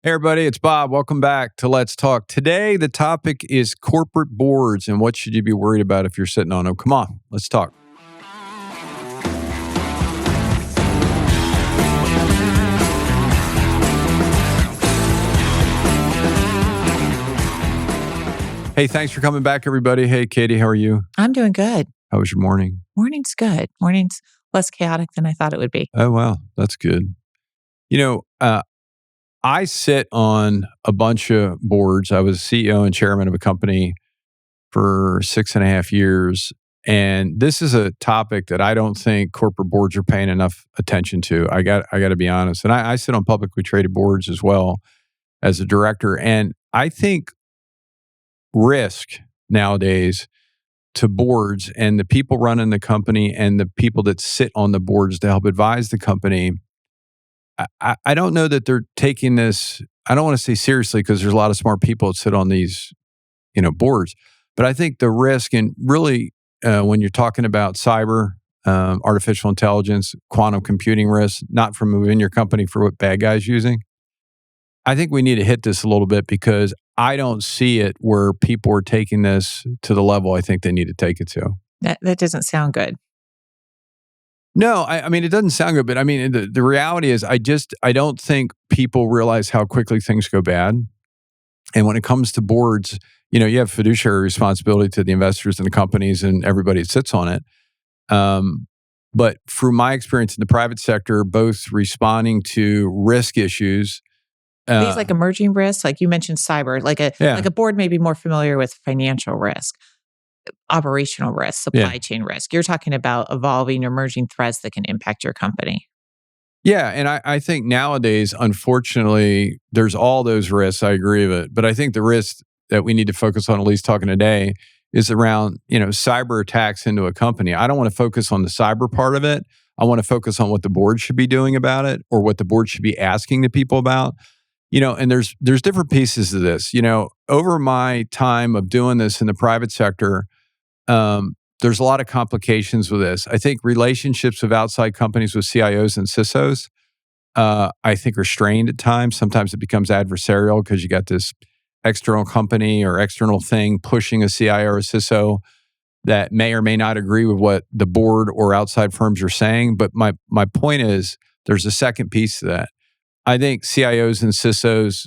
Hey everybody, it's Bob. Welcome back to Let's Talk. Today, the topic is corporate boards and what should you be worried about if you're sitting on them. Come on, let's talk. Hey, thanks for coming back, everybody. Hey, Katie, how are you? I'm doing good. How was your morning? Morning's good. Morning's less chaotic than I thought it would be. Oh, wow. That's good. You know, I sit on a bunch of boards. I was CEO and chairman of a company for 6.5 years. And this is a topic that I don't think corporate boards are paying enough attention to. I got to be honest. And I sit on publicly traded boards as well as a director. And I think risk nowadays to boards and the people running the company and the people that sit on the boards to help advise the company, I don't know that they're taking this, I don't want to say seriously because there's a lot of smart people that sit on these, boards. But I think the risk and really when you're talking about cyber, artificial intelligence, quantum computing risk, not from within your company for what bad guys using, I think we need to hit this a little bit because I don't see it where people are taking this to the level I think they need to take it to. That doesn't sound good. No, I mean, it doesn't sound good, but I mean, the reality is I don't think people realize how quickly things go bad. And when it comes to boards, you have fiduciary responsibility to the investors and the companies and everybody that sits on it. But through my experience in the private sector, both responding to risk issues, These like emerging risks, like you mentioned cyber, like a board may be more familiar with financial risk, operational risk, supply chain risk. You're talking about evolving emerging threats that can impact your company. Yeah, and I think nowadays, unfortunately, there's all those risks. I agree with it. But I think the risk that we need to focus on, at least talking today, is around, cyber attacks into a company. I don't want to focus on the cyber part of it. I want to focus on what the board should be doing about it or what the board should be asking the people about. And there's different pieces of this. Over my time of doing this in the private sector, there's a lot of complications with this. I think relationships with outside companies with CIOs and CISOs, I think are strained at times. Sometimes it becomes adversarial because you got this external company or external thing pushing a CIO or CISO that may or may not agree with what the board or outside firms are saying. But my point is, there's a second piece to that. I think CIOs and CISOs,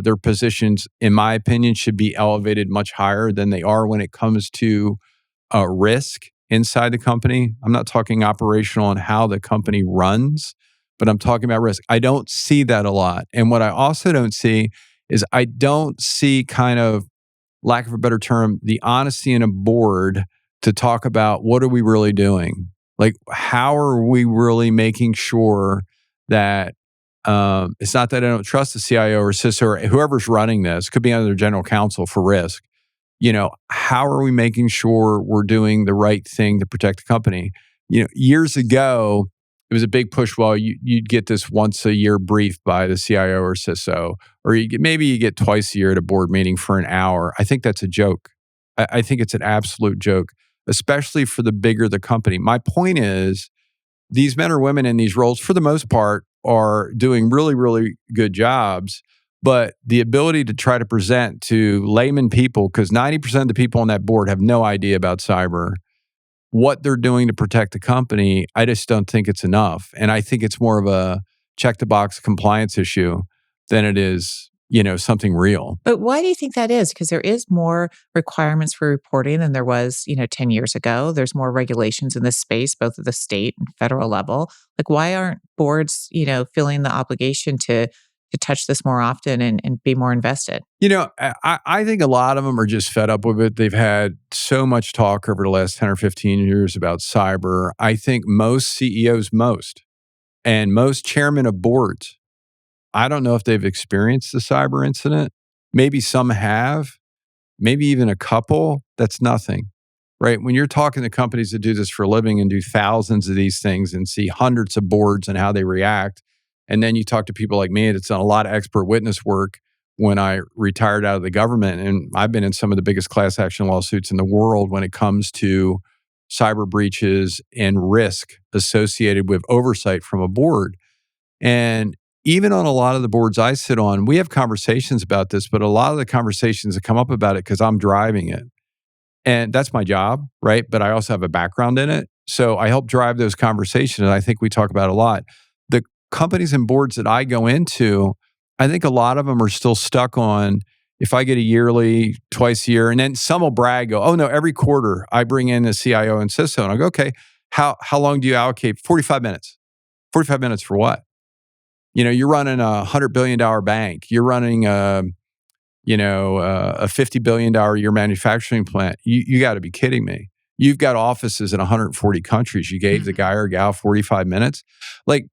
their positions, in my opinion, should be elevated much higher than they are when it comes to risk inside the company. I'm not talking operational and how the company runs, but I'm talking about risk. I don't see that a lot. And what I also don't see is I don't see, kind of, lack of a better term, the honesty in a board to talk about what are we really doing? Like, how are we really making sure that it's not that I don't trust the CIO or CISO or whoever's running this, could be under their general counsel for risk. How are we making sure we're doing the right thing to protect the company? Years ago, it was a big push. Well, you'd get this once a year brief by the CIO or CISO, or maybe you get twice a year at a board meeting for an hour. I think that's a joke. I think it's an absolute joke, especially for the bigger the company. My point is, these men or women in these roles, for the most part, are doing really, really good jobs. But the ability to try to present to layman people, because 90% of the people on that board have no idea about cyber, what they're doing to protect the company, I just don't think it's enough. And I think it's more of a check the box compliance issue than it is, something real. But why do you think that is? Because there is more requirements for reporting than there was, 10 years ago. There's more regulations in this space, both at the state and federal level. Like, why aren't boards, feeling the obligation to touch this more often and be more invested? I think a lot of them are just fed up with it. They've had so much talk over the last 10 or 15 years about cyber. I think most CEOs, and most chairmen of boards, I don't know if they've experienced the cyber incident. Maybe some have, maybe even a couple. That's nothing, right? When you're talking to companies that do this for a living and do thousands of these things and see hundreds of boards and how they react, and then you talk to people like me that's done a lot of expert witness work when I retired out of the government, and I've been in some of the biggest class action lawsuits in the world when it comes to cyber breaches and risk associated with oversight from a board. And even on a lot of the boards I sit on, we have conversations about this, but a lot of the conversations that come up about it because I'm driving it. And that's my job, right? But I also have a background in it. So I help drive those conversations. And I think we talk about a lot. The companies and boards that I go into, I think a lot of them are still stuck on if I get a yearly, twice a year, and then some will brag, go, oh no, every quarter I bring in a CIO and CISO. And I go, okay, how long do you allocate? 45 minutes. 45 minutes for what? You're running a $100 billion bank. You're running a $50 billion a year manufacturing plant. You got to be kidding me. You've got offices in 140 countries. You gave the guy or gal 45 minutes. Like,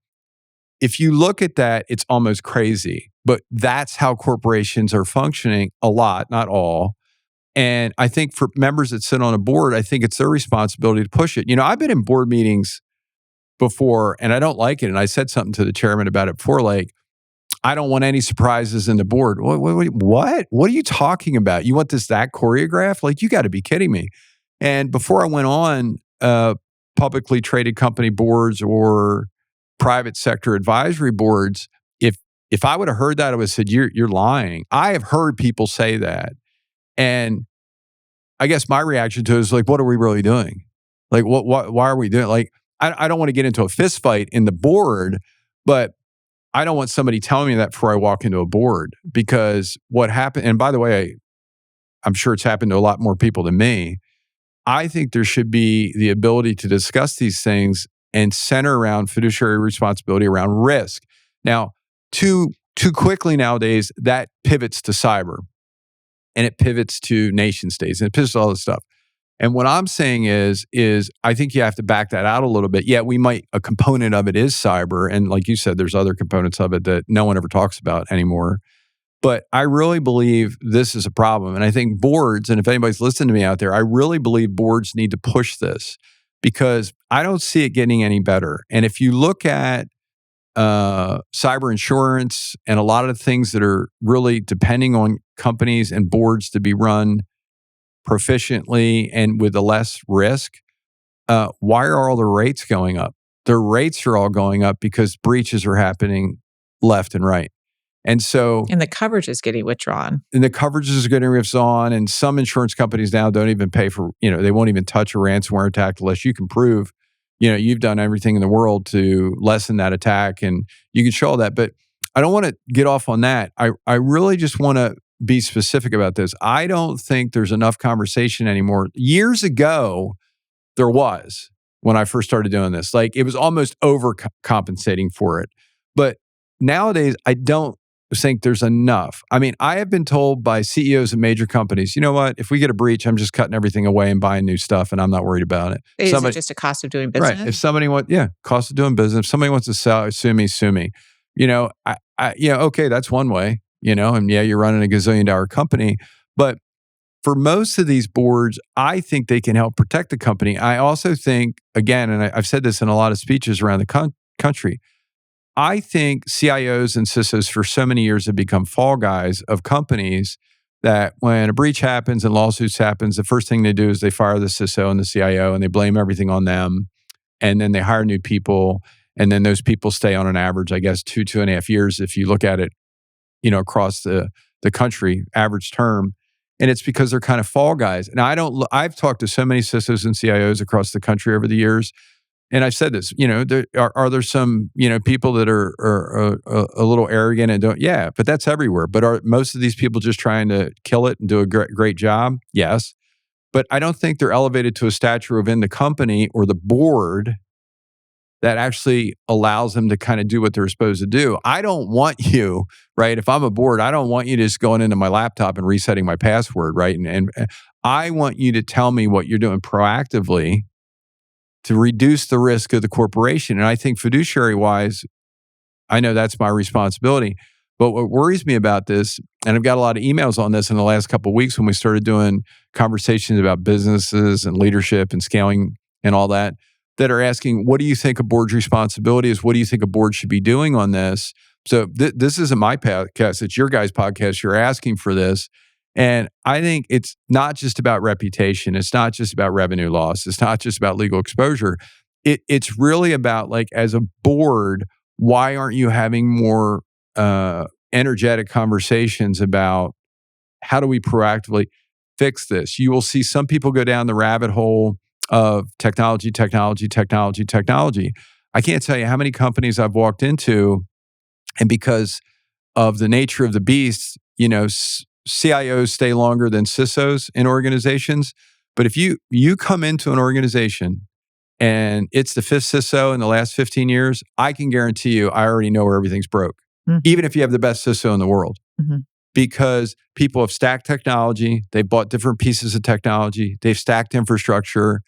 if you look at that, it's almost crazy. But that's how corporations are functioning a lot, not all. And I think for members that sit on a board, I think it's their responsibility to push it. I've been in board meetings before and I don't like it. And I said something to the chairman about it before, like, I don't want any surprises in the board. What? What are you talking about? You want that choreographed? Like, you got to be kidding me. And before I went on publicly traded company boards or private sector advisory boards, if I would have heard that, I would have said, you're lying. I have heard people say that. And I guess my reaction to it is like, what are we really doing? Like, why are we doing it? Like, I don't want to get into a fist fight in the board, but I don't want somebody telling me that before I walk into a board, because what happened, and by the way, I'm sure it's happened to a lot more people than me. I think there should be the ability to discuss these things and center around fiduciary responsibility around risk. Now, too quickly nowadays, that pivots to cyber and it pivots to nation states and it pivots to all this stuff. And what I'm saying is I think you have to back that out a little bit. Yeah, a component of it is cyber. And like you said, there's other components of it that no one ever talks about anymore. But I really believe this is a problem. And I think boards, and if anybody's listening to me out there, I really believe boards need to push this because I don't see it getting any better. And if you look at cyber insurance and a lot of the things that are really depending on companies and boards to be run proficiently and with less risk, why are all the rates going up? The rates are all going up because breaches are happening left and right. And the coverage is getting withdrawn. And the coverage is getting withdrawn. And some insurance companies now don't even pay for, they won't even touch a ransomware attack unless you can prove, you've done everything in the world to lessen that attack. And you can show all that. But I don't want to get off on that. I really just want to be specific about this. I don't think there's enough conversation anymore. Years ago, there was when I first started doing this. Like, it was almost overcompensating for it. But nowadays, I don't think there's enough. I mean, I have been told by CEOs of major companies, you know what? If we get a breach, I'm just cutting everything away and buying new stuff, and I'm not worried about it. Is it just a cost of doing business? Right. If somebody cost of doing business. If somebody wants to sue me. Okay, that's one way. And yeah, you're running a gazillion-dollar company. But for most of these boards, I think they can help protect the company. I also think, again, and I've said this in a lot of speeches around the country, I think CIOs and CISOs for so many years have become fall guys of companies that when a breach happens and lawsuits happens, the first thing they do is they fire the CISO and the CIO and they blame everything on them. And then they hire new people. And then those people stay on an average, I guess, 2.5 years if you look at it, across the country, average term. And it's because they're kind of fall guys. And I've talked to so many CISOs and CIOs across the country over the years. And I've said this, are there some, people that are a little arrogant and don't, yeah, but that's everywhere. But are most of these people just trying to kill it and do a great job? Yes. But I don't think they're elevated to a stature within the company or the board that actually allows them to kind of do what they're supposed to do. I don't want you, right? If I'm a board, I don't want you just going into my laptop and resetting my password, right? And I want you to tell me what you're doing proactively to reduce the risk of the corporation. And I think fiduciary-wise, I know that's my responsibility. But what worries me about this, and I've got a lot of emails on this in the last couple of weeks when we started doing conversations about businesses and leadership and scaling and all that are asking, what do you think a board's responsibility is? What do you think a board should be doing on this? So this isn't my podcast. It's your guys' podcast. You're asking for this. And I think it's not just about reputation. It's not just about revenue loss. It's not just about legal exposure. It's really about, like, as a board, why aren't you having more energetic conversations about how do we proactively fix this? You will see some people go down the rabbit hole of technology. I can't tell you how many companies I've walked into, and because of the nature of the beast, CIOs stay longer than CISOs in organizations. But if you come into an organization and it's the fifth CISO in the last 15 years, I can guarantee you I already know where everything's broke, even if you have the best CISO in the world. Because people have stacked technology, they've bought different pieces of technology, they've stacked infrastructure.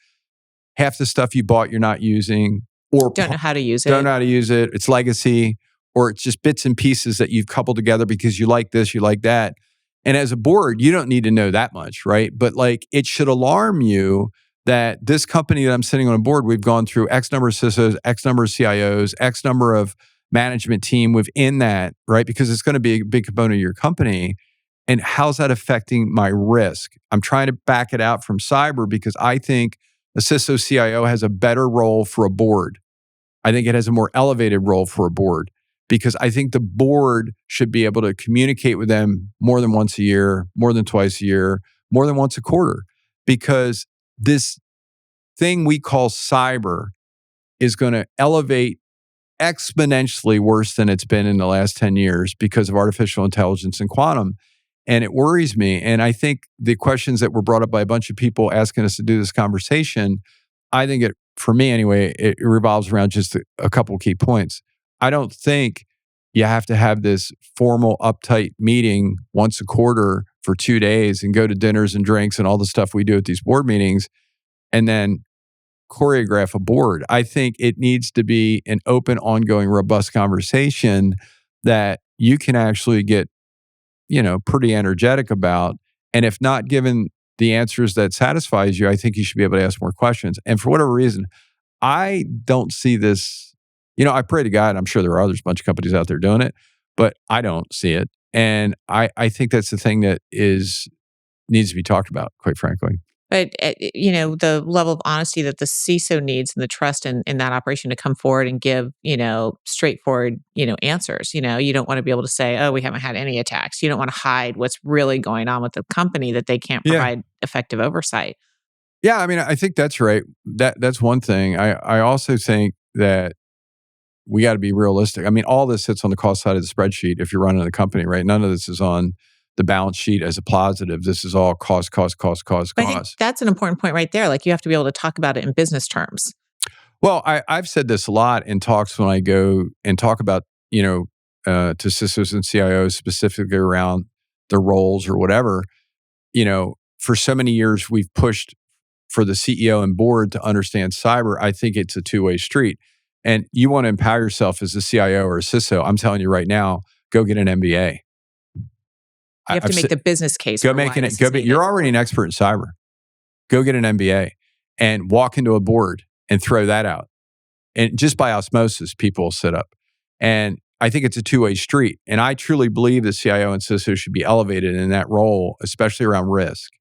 Half the stuff you bought you're not using, or don't know how to use don't it. know how to use it. It's legacy, or it's just bits and pieces that you've coupled together because you like this, you like that. And as a board, you don't need to know that much, right? But like, it should alarm you that this company that I'm sitting on a board, we've gone through X number of CISOs, X number of CIOs, X number of management team within that, right? Because it's going to be a big component of your company. And how's that affecting my risk? I'm trying to back it out from cyber because I think a CISO CIO has a better role for a board. I think it has a more elevated role for a board because I think the board should be able to communicate with them more than once a year, more than twice a year, more than once a quarter. Because this thing we call cyber is going to elevate exponentially worse than it's been in the last 10 years because of artificial intelligence and quantum. And it worries me. And I think the questions that were brought up by a bunch of people asking us to do this conversation, I think for me anyway, it revolves around just a couple of key points. I don't think you have to have this formal, uptight meeting once a quarter for 2 days and go to dinners and drinks and all the stuff we do at these board meetings and then choreograph a board. I think it needs to be an open, ongoing, robust conversation that you can actually get, pretty energetic about. And if not given the answers that satisfies you, I think you should be able to ask more questions. And for whatever reason, I don't see this. I pray to God, I'm sure there are others, a bunch of companies out there doing it, but I don't see it. And I think that's the thing that needs to be talked about, quite frankly. But, the level of honesty that the CISO needs and the trust in that operation to come forward and give, straightforward, answers. You don't want to be able to say, oh, we haven't had any attacks. You don't want to hide what's really going on with the company that they can't provide effective oversight. Yeah, I mean, I think that's right. That's one thing. I also think that we got to be realistic. I mean, all this sits on the cost side of the spreadsheet if you're running the company, right? None of this is on the balance sheet as a positive. This is all cost. But I think that's an important point right there. Like, you have to be able to talk about it in business terms. Well, I've said this a lot in talks when I go and talk about, to CISOs and CIOs specifically around their roles or whatever. For so many years, we've pushed for the CEO and board to understand cyber. I think it's a two-way street. And you want to empower yourself as a CIO or a CISO. I'm telling you right now, go get an MBA. You have to make the business case. You're already an expert in cyber. Go get an MBA and walk into a board and throw that out. And just by osmosis, people will sit up. And I think it's a two-way street. And I truly believe the CIO and CISO should be elevated in that role, especially around risk.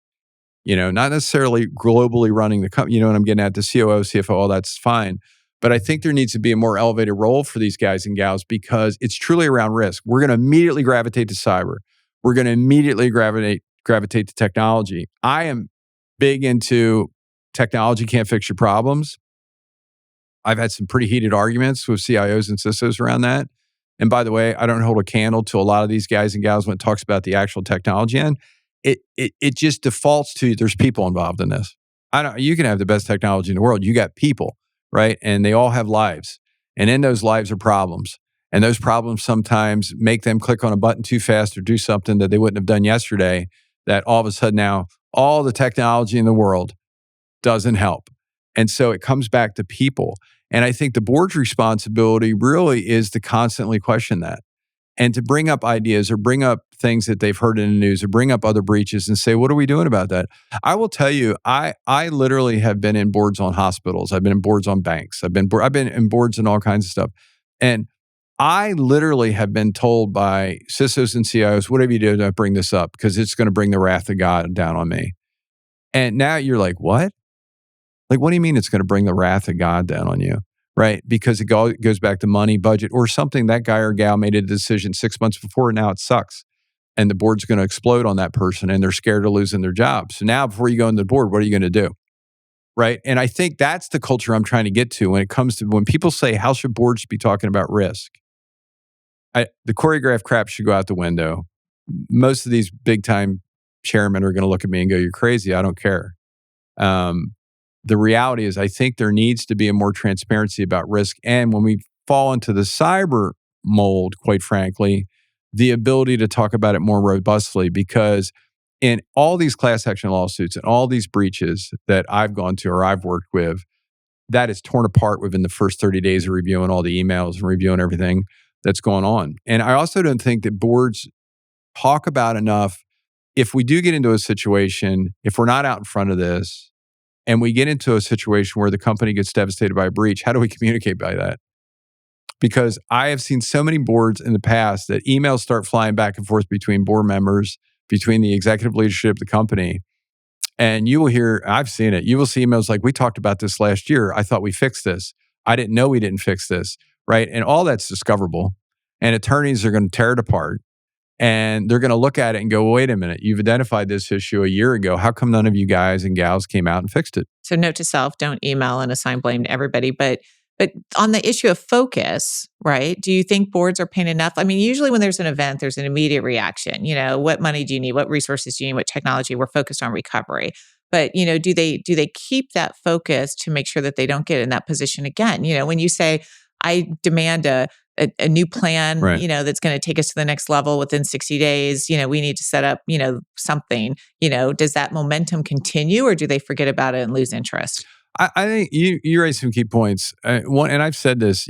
Not necessarily globally running the company. You know what I'm getting at? The COO, CFO, all that's fine. But I think there needs to be a more elevated role for these guys and gals because it's truly around risk. We're going to immediately gravitate to cyber. We're going to immediately gravitate to technology. I am big into technology can't fix your problems. I've had some pretty heated arguments with CIOs and CISOs around that. And by the way, I don't hold a candle to a lot of these guys and gals when it talks about the actual technology end. It just defaults to there's people involved in this. You can have the best technology in the world. You got people, right? And they all have lives. And in those lives are problems. And those problems sometimes make them click on a button too fast or do something that they wouldn't have done yesterday, that all of a sudden now all the technology in the world doesn't help. And so it comes back to people. And I think the board's responsibility really is to constantly question that and to bring up ideas or bring up things that they've heard in the news or bring up other breaches and say, what are we doing about that? I will tell you, I literally have been in boards on hospitals. I've been in boards on banks. I've been in boards and all kinds of stuff. And I literally have been told by CISOs and CIOs, whatever you do, don't bring this up because it's going to bring the wrath of God down on me. And now you're like, what? Like, what do you mean it's going to bring the wrath of God down on you? right? Because it goes back to money, budget, or something that guy or gal made a decision 6 months before, and now it sucks. And the board's going to explode on that person, and they're scared of losing their job. So now before you go into the board, what are you going to do? Right. And I think that's the culture I'm trying to get to when it comes to when people say, how should boards be talking about risk? The choreographed crap should go out the window. Most of these big time chairmen are going to look at me and go, you're crazy. I don't care. The reality is, I think there needs to be a more transparency about risk. And when we fall into the cyber mold, quite frankly, the ability to talk about it more robustly, because in all these class action lawsuits and all these breaches that I've gone to or I've worked with, that is torn apart within the first 30 days of reviewing all the emails and reviewing everything that's going on. And I also don't think that boards talk about enough, if we do get into a situation, if we're not out in front of this, and we get into a situation where the company gets devastated by a breach, how do we communicate by that? Because I have seen so many boards in the past that emails start flying back and forth between board members, between the executive leadership of the company. And you will hear, I've seen it, you will see emails like, we talked about this last year. I thought we fixed this. I didn't know we didn't fix this, right? And all that's discoverable. And attorneys are going to tear it apart. And they're going to look at it and go, wait a minute, you've identified this issue a year ago. How come none of you guys and gals came out and fixed it? So note to self, don't email and assign blame to everybody. But on the issue of focus, right? Do you think boards are paying enough? I mean, usually when there's an event, there's an immediate reaction. What money do you need? What resources do you need? What technology? We're focused on recovery. But do they keep that focus to make sure that they don't get in that position again? When you say, I demand a new plan, right, that's going to take us to the next level within 60 days, we need to set up, something, does that momentum continue, or do they forget about it and lose interest? I think you raised some key points. One, and I've said this,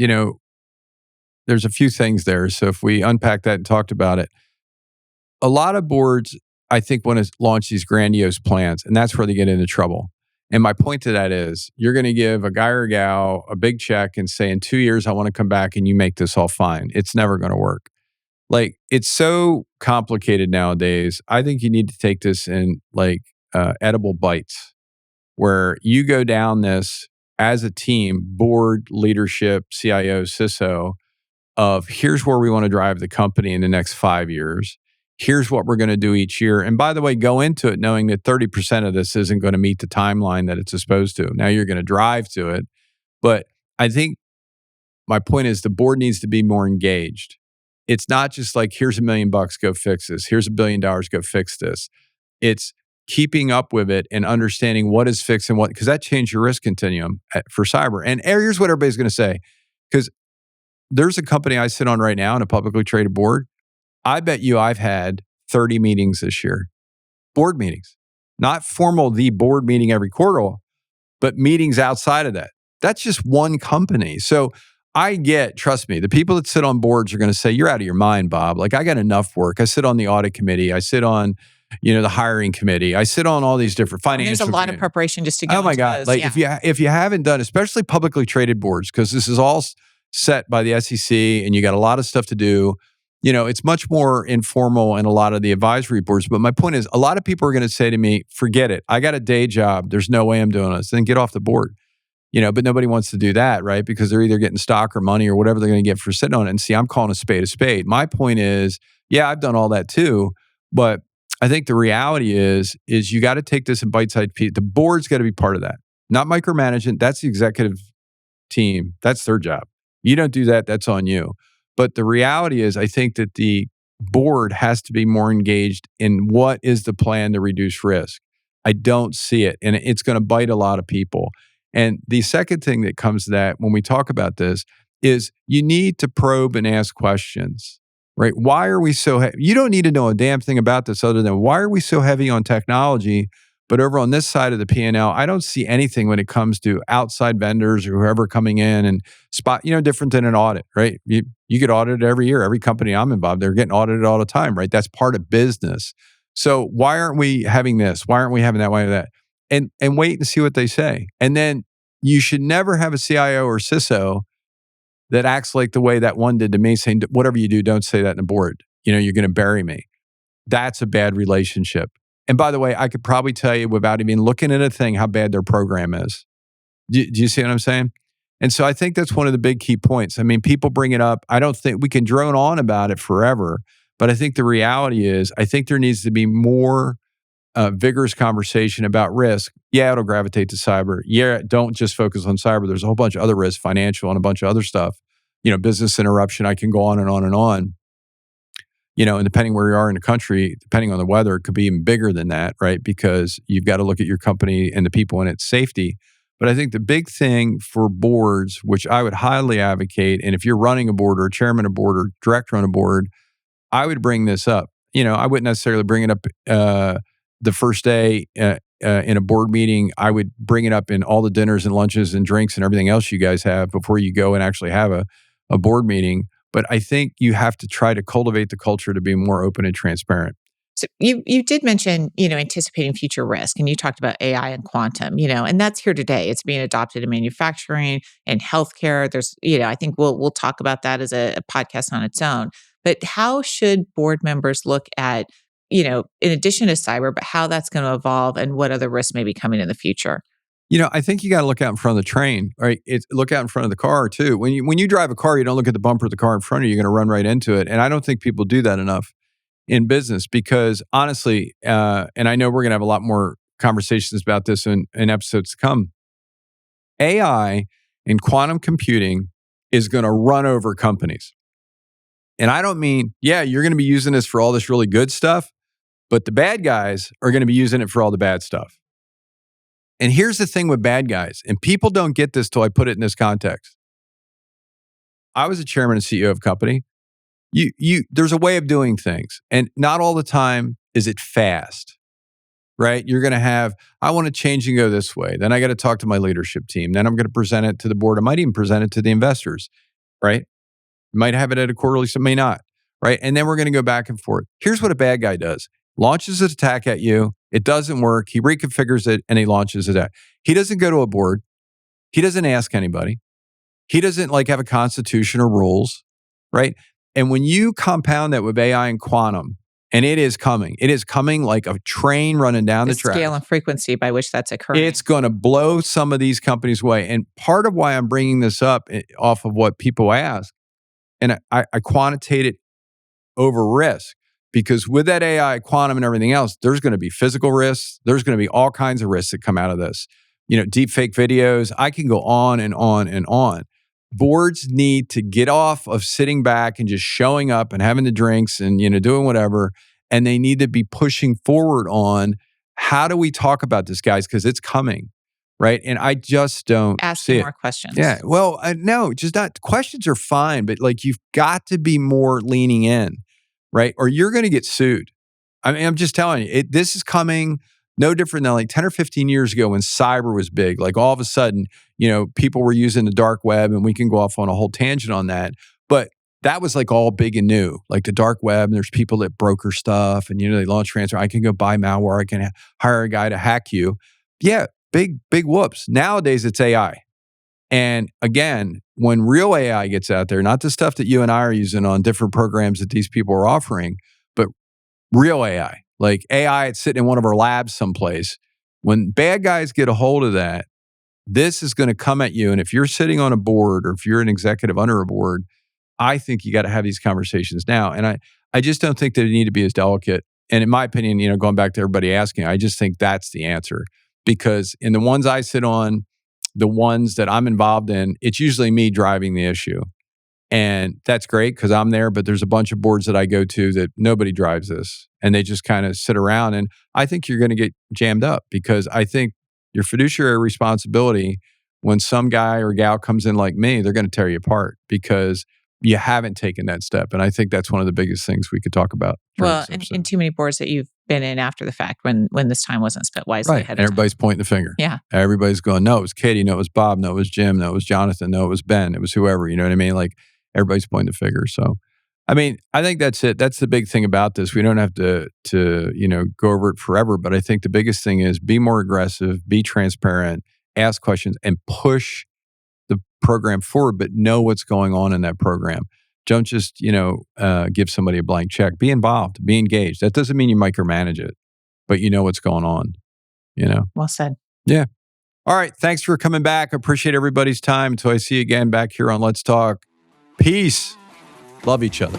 there's a few things there. So if we unpack that and talked about it, a lot of boards, I think, want to launch these grandiose plans, and that's where they get into trouble. And my point to that is, you're going to give a guy or a gal a big check and say, in 2 years, I want to come back and you make this all fine. It's never going to work. Like, it's so complicated nowadays. I think you need to take this in edible bites, where you go down this as a team, board, leadership, CIO, CISO, of here's where we want to drive the company in the next 5 years. Here's what we're going to do each year. And by the way, go into it knowing that 30% of this isn't going to meet the timeline that it's supposed to. Now you're going to drive to it. But I think my point is, the board needs to be more engaged. It's not just like, here's $1 million, go fix this. Here's $1 billion, go fix this. It's keeping up with it and understanding what is fixed and what, because that changed your risk continuum for cyber. And here's what everybody's going to say, because there's a company I sit on right now in a publicly traded board. I bet you I've had 30 meetings this year, board meetings, not formal, the board meeting every quarter, but meetings outside of that. That's just one company. So I get, trust me, the people that sit on boards are going to say, you're out of your mind, Bob. Like, I got enough work. I sit on the audit committee. I sit on, the hiring committee. I sit on all these different financial. There's a lot of preparation just to go. Oh my God. those, like, yeah. if you haven't done, especially publicly traded boards, because this is all set by the SEC and you got a lot of stuff to do. It's much more informal in a lot of the advisory boards. But my point is, a lot of people are going to say to me, forget it. I got a day job. There's no way I'm doing this. Then get off the board. But nobody wants to do that, right? Because they're either getting stock or money or whatever they're going to get for sitting on it. And see, I'm calling a spade a spade. My point is, yeah, I've done all that too. But I think the reality is you got to take this in bite-sized pieces. The board's got to be part of that. Not micromanagement. That's the executive team. That's their job. You don't do that, that's on you. But the reality is, I think that the board has to be more engaged in what is the plan to reduce risk. I don't see it, and it's going to bite a lot of people. And the second thing that comes to that when we talk about this is you need to probe and ask questions, right? Why are we so heavy? You don't need to know a damn thing about this other than, why are we so heavy on technology? But over on this side of the P&L, I don't see anything when it comes to outside vendors or whoever coming in and spot, different than an audit, right? You get audited every year. Every company I'm involved, they're getting audited all the time, right? That's part of business. So why aren't we having this? Why aren't we having that? Why aren't that? And wait and see what they say. And then you should never have a CIO or CISO that acts like the way that one did to me, saying, whatever you do, don't say that in the board. You're going to bury me. That's a bad relationship. And by the way, I could probably tell you without even looking at a thing how bad their program is. Do you see what I'm saying? And so I think that's one of the big key points. I mean, people bring it up. I don't think we can drone on about it forever, but I think the reality is, I think there needs to be more vigorous conversation about risk. Yeah, it'll gravitate to cyber. Yeah, don't just focus on cyber. There's a whole bunch of other risks, financial and a bunch of other stuff. Business interruption. I can go on and on and on. And depending where you are in the country, depending on the weather, it could be even bigger than that, right? Because you've got to look at your company and the people in its safety. But I think the big thing for boards, which I would highly advocate, and if you're running a board or chairman of a board or director on a board, I would bring this up. I wouldn't necessarily bring it up the first day in a board meeting. I would bring it up in all the dinners and lunches and drinks and everything else you guys have before you go and actually have a board meeting. But I think you have to try to cultivate the culture to be more open and transparent. So you did mention, anticipating future risk, and you talked about AI and quantum, and that's here today. It's being adopted in manufacturing and healthcare. There's, I think we'll talk about that as a podcast on its own. But how should board members look at, in addition to cyber, but how that's going to evolve and what other risks may be coming in the future? I think you got to look out in front of the train, right? Look out in front of the car too. When you drive a car, you don't look at the bumper of the car in front of you. You're going to run right into it. And I don't think people do that enough in business because honestly, and I know we're going to have a lot more conversations about this in episodes to come, AI and quantum computing is going to run over companies. And I don't mean, yeah, you're going to be using this for all this really good stuff, but the bad guys are going to be using it for all the bad stuff. And here's the thing with bad guys, and people don't get this till I put it in this context. I was a chairman and CEO of a company. There's a way of doing things, and not all the time is it fast, right? You're going to have, I want to change and go this way. Then I got to talk to my leadership team. Then I'm going to present it to the board. I might even present it to the investors, right? Might have it at a quarterly, some may not, right? And then we're going to go back and forth. Here's what a bad guy does. Launches an attack at you. It doesn't work. He reconfigures it and he launches it. He doesn't go to a board. He doesn't ask anybody. He doesn't have a constitution or rules, right? And when you compound that with AI and quantum, and it is coming like a train running down the track. The scale and frequency by which that's occurring. It's going to blow some of these companies away. And part of why I'm bringing this up off of what people ask, and I quantitate it over risk. Because with that AI, quantum, and everything else, there's going to be physical risks. There's going to be all kinds of risks that come out of this. Deep fake videos. I can go on and on and on. Boards need to get off of sitting back and just showing up and having the drinks and doing whatever. And they need to be pushing forward on how do we talk about this, guys? Because it's coming, right? And I just don't asking more questions. Yeah. Well, no, just not. Questions are fine, but you've got to be more leaning in. Right? Or you're going to get sued. I mean, I'm just telling you, this is coming no different than 10 or 15 years ago when cyber was big. All of a sudden, people were using the dark web, and we can go off on a whole tangent on that. But that was all big and new, the dark web. And there's people that broker stuff and, they launch transfer. I can go buy malware. I can hire a guy to hack you. Yeah, big whoops. Nowadays, it's AI. And again, when real AI gets out there, not the stuff that you and I are using on different programs that these people are offering, but real AI, AI that's sitting in one of our labs someplace, when bad guys get a hold of that, this is going to come at you. And if you're sitting on a board or if you're an executive under a board, I think you got to have these conversations now. And I just don't think that they need to be as delicate. And in my opinion, going back to everybody asking, I just think that's the answer. Because in the ones I sit on, the ones that I'm involved in, it's usually me driving the issue. And that's great because I'm there, but there's a bunch of boards that I go to that nobody drives this. And they just kind of sit around. And I think you're going to get jammed up because I think your fiduciary responsibility, when some guy or gal comes in like me, they're going to tear you apart because you haven't taken that step. And I think that's one of the biggest things we could talk about. Well, and too many boards that you've been in after the fact when this time wasn't spent wisely ahead of time. Everybody's pointing the finger. Yeah. Everybody's going, no, it was Katie. No, it was Bob. No, it was Jim. No, it was Jonathan. No, it was Ben. It was whoever. You know what I mean? Everybody's pointing the finger. So, I mean, I think that's it. That's the big thing about this. We don't have to go over it forever. But I think the biggest thing is be more aggressive, be transparent, ask questions, and push the program forward, but know what's going on in that program. Don't just, give somebody a blank check. Be involved, be engaged. That doesn't mean you micromanage it, but you know what's going on, Well said. Yeah. All right. Thanks for coming back. Appreciate everybody's time. Until I see you again back here on Let's Talk. Peace. Love each other.